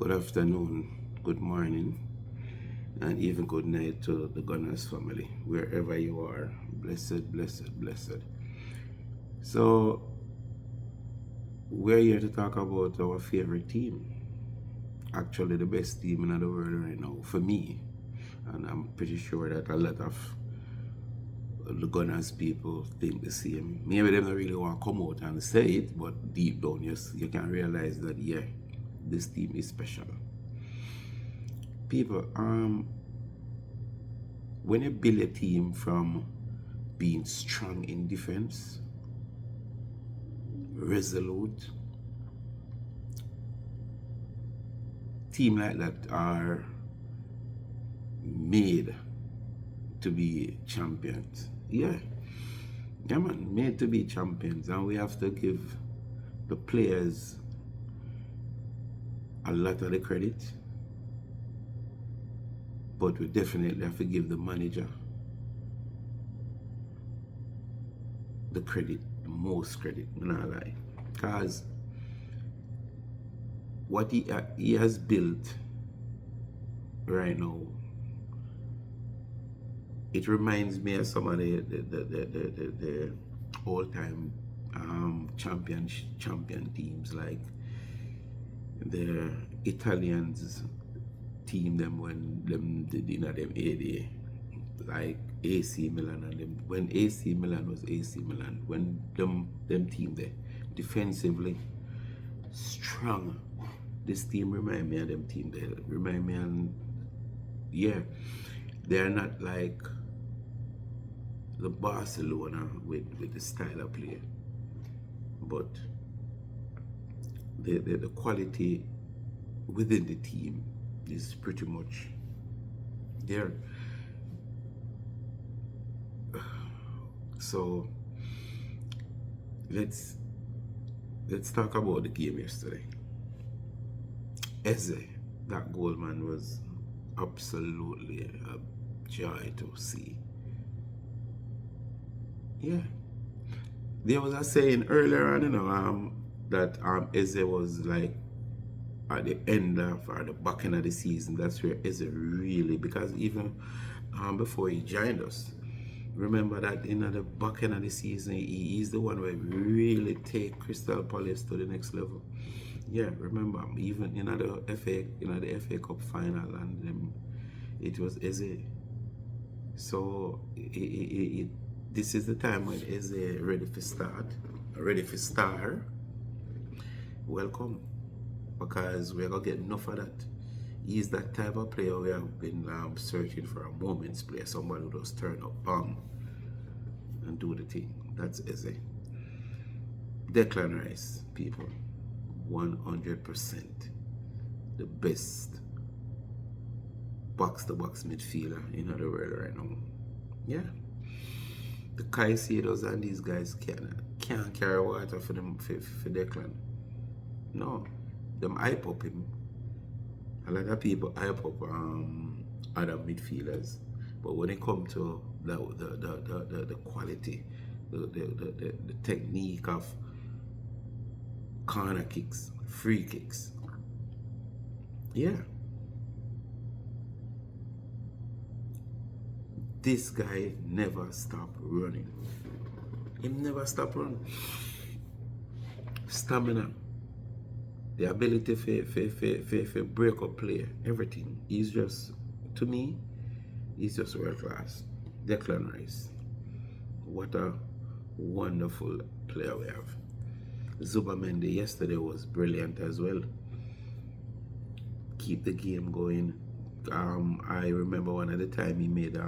Good afternoon, good morning, and even good night to the Gunners family, wherever you are. Blessed, blessed, blessed. So, we're here to talk about our favorite team. Actually, the best team in the world right now, for me. And I'm pretty sure that a lot of the Gunners people think the same. Maybe they don't really want to come out and say it, but deep down, you can realize that, yeah, this team is special. People, when you build a team from being strong in defense, resolute, team like that are made to be champions. Yeah, man, made to be champions, and we have to give the players a lot of the credit, but we definitely have to give the manager the credit, the most credit, not lie, because what he has built right now, it reminds me of some of the all-time champion teams, like the Italians team them when them did in them AD, like AC Milan and them, when AC Milan was AC Milan, when them team there defensively strong. This team remind me of them team there. Remind me, and yeah, they're not like the Barcelona with the style of play, but the quality within the team is pretty much there. So let's talk about the game yesterday. Eze, that goal, man, was absolutely a joy to see. Yeah. There was a saying earlier on, that Eze was like at the end of or the back end of the season. That's where Eze really, because even before he joined us, remember that in the back end of the season, he's the one who really take Crystal Palace to the next level. Yeah, remember, even in the FA Cup final, and it was Eze. So this is the time when Eze ready for start, ready for star. Welcome, because we're gonna get enough of that. He's that type of player we have been searching for, a moment's player, somebody who just turn up, bam, and do the thing. That's Eze. Declan Rice, people, 100% the best box-to-box midfielder in the world right now. Yeah. The Caicedos and these guys can't carry water for them for Declan. No. Them hype up him. A lot of people hype up other midfielders. But when it comes to the quality, the technique of corner kicks, free kicks, yeah, this guy never stopped running. He never stopped running. Stamina, the ability to break up play, everything. He's just, to me, he's just world class. Declan Rice, what a wonderful player we have. Zubamendi yesterday was brilliant as well. Keep the game going. I remember one at the time he made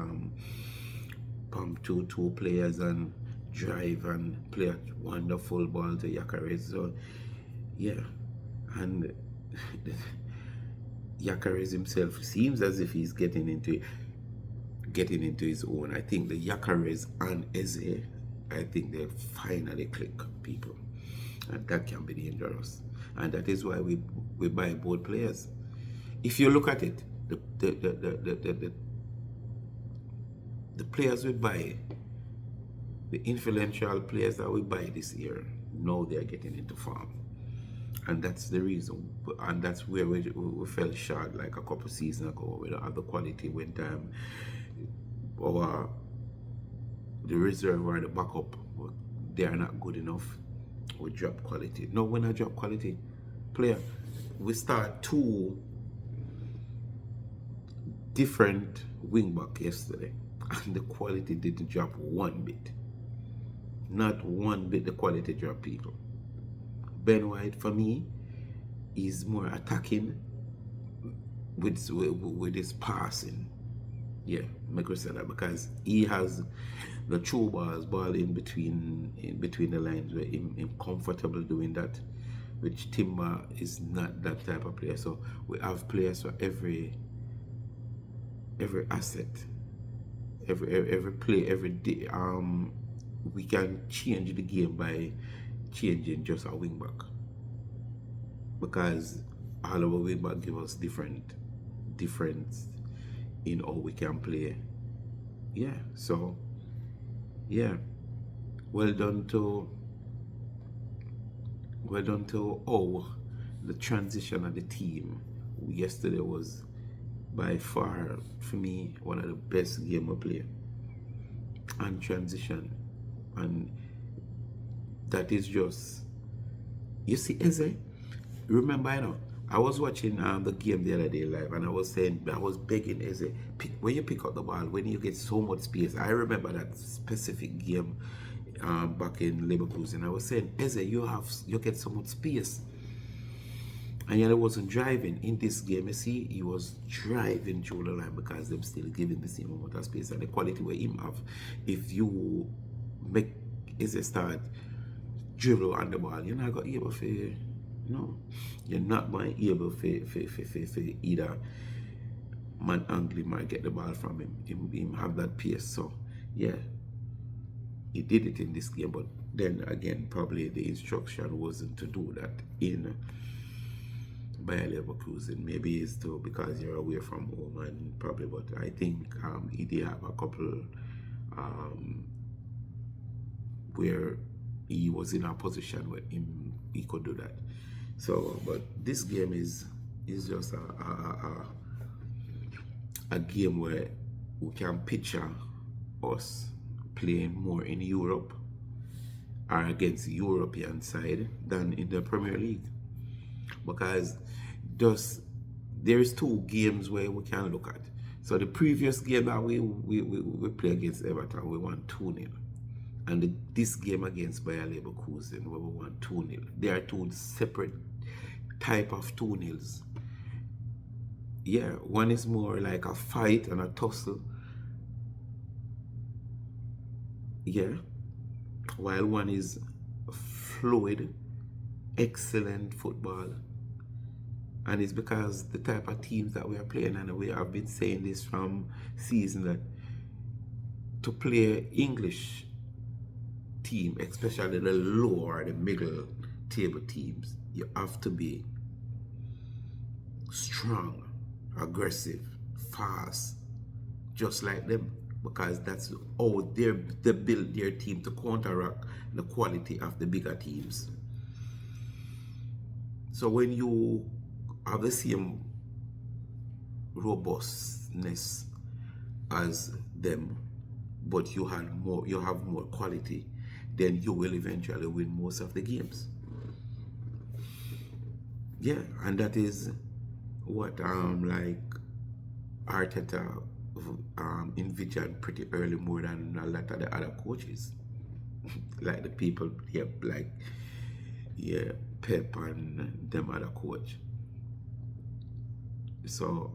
pump two players and drive and play a wonderful ball to Gyökeres. So yeah, and Gyökeres himself seems as if he's getting into his own. I think the Gyökeres and Eze, I think they finally click, people, and that can be dangerous. And that is why we buy both players. If you look at it, the players we buy, the influential players that we buy this year, now they're getting into form. And that's the reason, and that's where we fell short like a couple seasons ago. We don't have the quality when our the reserve or the backup, they are not good enough. We drop quality. No, when I drop quality player, we start two different wing back yesterday, and the quality didn't drop one bit. Not one bit the quality drop, people. Ben White for me is more attacking with his passing. Yeah, make us say that because he has the true ball in between the lines where him comfortable doing that, which Timber is not that type of player. So we have players for every asset, every play, every day. We can change the game by changing just our wing back, because all of our wing back give us difference in how we can play. Yeah, so yeah, well done to all the transition of the team yesterday was by far for me one of the best game I played, and transition, and that is just, you see, Eze, remember, I was watching the game the other day live, and I was begging Eze, when you pick up the ball, when you get so much space. I remember that specific game back in Leverkusen. I was saying, Eze, you get so much space, and yet I wasn't driving. In this game, you see, he was driving through the line because they're still giving the same amount of space, and the quality where him have. If you make Eze start dribble on the ball, you're not going to be able to. No, you're not going to be able to either man angle him or get the ball from him have that pace. So yeah, he did it in this game, but then again, probably the instruction wasn't to do that in Bayer Leverkusen. Maybe it's too because you're away from home, and probably, but I think he did have a couple where he was in a position where he could do that. So, but this game is just a game where we can picture us playing more in Europe or against the European side than in the Premier League, because there's two games where we can look at. So the previous game that we played against Everton, we won 2-0. And this game against Bayer Leverkusen, where we won 2-0. They are two separate type of 2-0s. Yeah, one is more like a fight and a tussle. Yeah. While one is fluid, excellent football. And it's because the type of teams that we are playing, and we have been saying this from season, that to play English team, especially the lower, the middle table teams, you have to be strong, aggressive, fast, just like them, because that's how they build their team to counteract the quality of the bigger teams. So when you have the same robustness as them, but you have more quality, then you will eventually win most of the games. Yeah, and that is what like Arteta envisioned pretty early, more than a lot of the other coaches. Like the people, yeah, like Pep and them other coach. So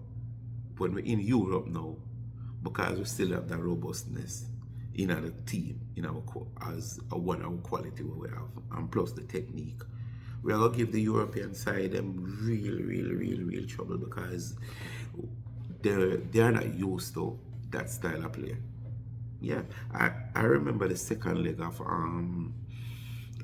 when we're in Europe now, because we still have that robustness in our team, in our as a one our quality where we have, and plus the technique, we are gonna give the European side them real trouble, because they're not used to that style of play. Yeah, I remember the second leg of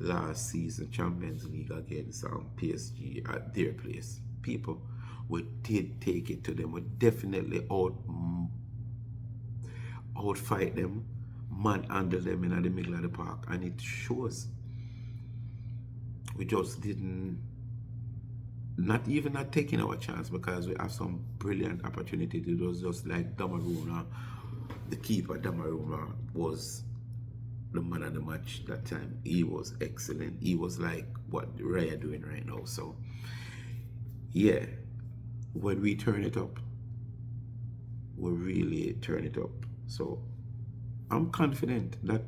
last season Champions League against PSG at their place. People, we did take it to them. We definitely outfight them, manhandle them in the middle of the park, and it shows. We just didn't not even not taking our chance, because we have some brilliant opportunity. It was just like Donnarumma, the keeper Donnarumma was the man of the match that time. He was excellent. He was like what Raya doing right now. So yeah, when we turn it up, we really turn it up. So I'm confident that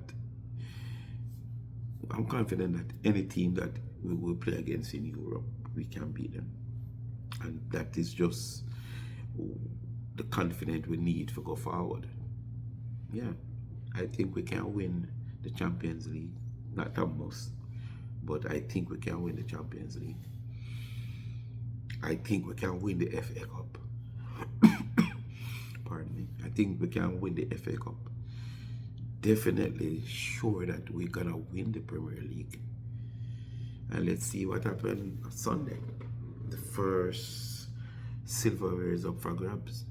any team that we will play against in Europe, we can beat them. And that is just the confidence we need to go forward. Yeah, I think we can win the Champions League. Not almost, but I think we can win the Champions League. I think we can win the FA Cup. Pardon me. I think we can win the FA Cup. Definitely sure that we're gonna win the Premier League. And let's see what happens Sunday. The first silverware is up for grabs.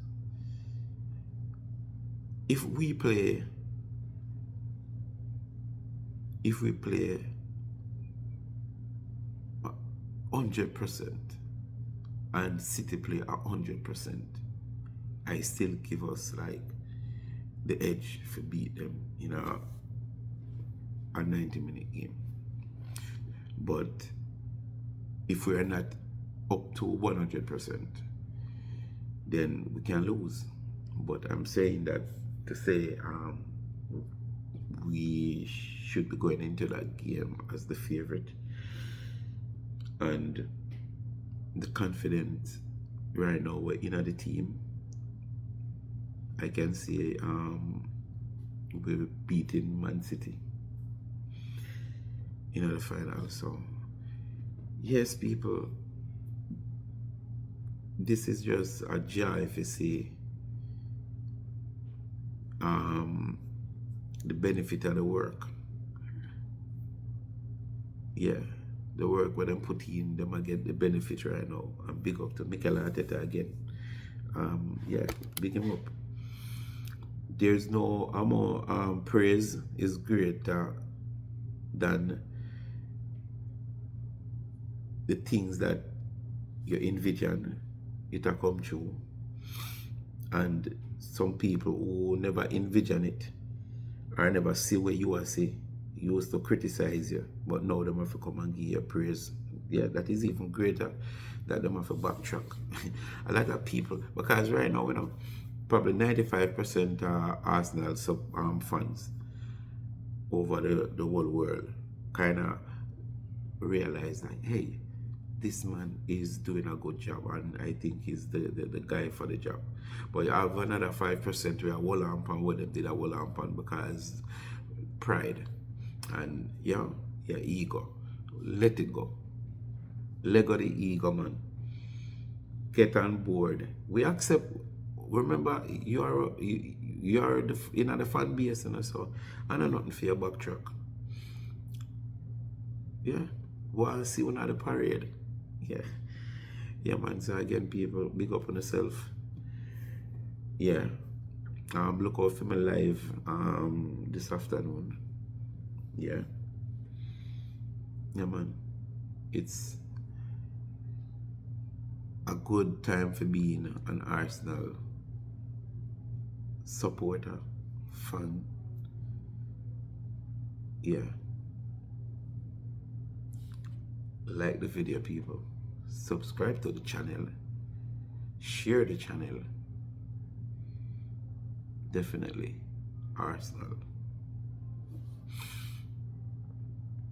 If we play 100% and City play 100%, I still give us like the edge to beat them in a 90-minute game. But if we are not up to 100%, then we can lose. But I'm saying that to say we should be going into that game as the favorite, and the confidence right now we're in the team. I can say we're beating Man City in the final. So yes, people, this is just a joy if you see the benefit of the work. Yeah, the work where them put in, them get the benefit right now. And big up to Mikel Arteta again. Yeah, big him up. There's no more praise is greater than the things that you envision it to come true. And some people who never envision it or never see what you are see used to criticize you, but now them have to come and give you praise. Yeah, that is even greater that them have to backtrack. A lot of people, because right now, probably 95% are Arsenal fans over the whole world kind of realize that, hey, this man is doing a good job, and I think he's the guy for the job. But you have another 5% who are wall on what them did a wall on because pride and your ego. Let it go. Let go the ego, man. Get on board. We accept. Remember, you're in the fan base, and so I know nothing for your backtrack. Yeah, well, see one at the parade. Yeah, man. So again, people, big up on yourself. Yeah, look out for my live this afternoon. Yeah, man. It's a good time for being an Arsenal supporter, fan. Yeah. Like the video, people. Subscribe to the channel. Share the channel. Definitely Arsenal.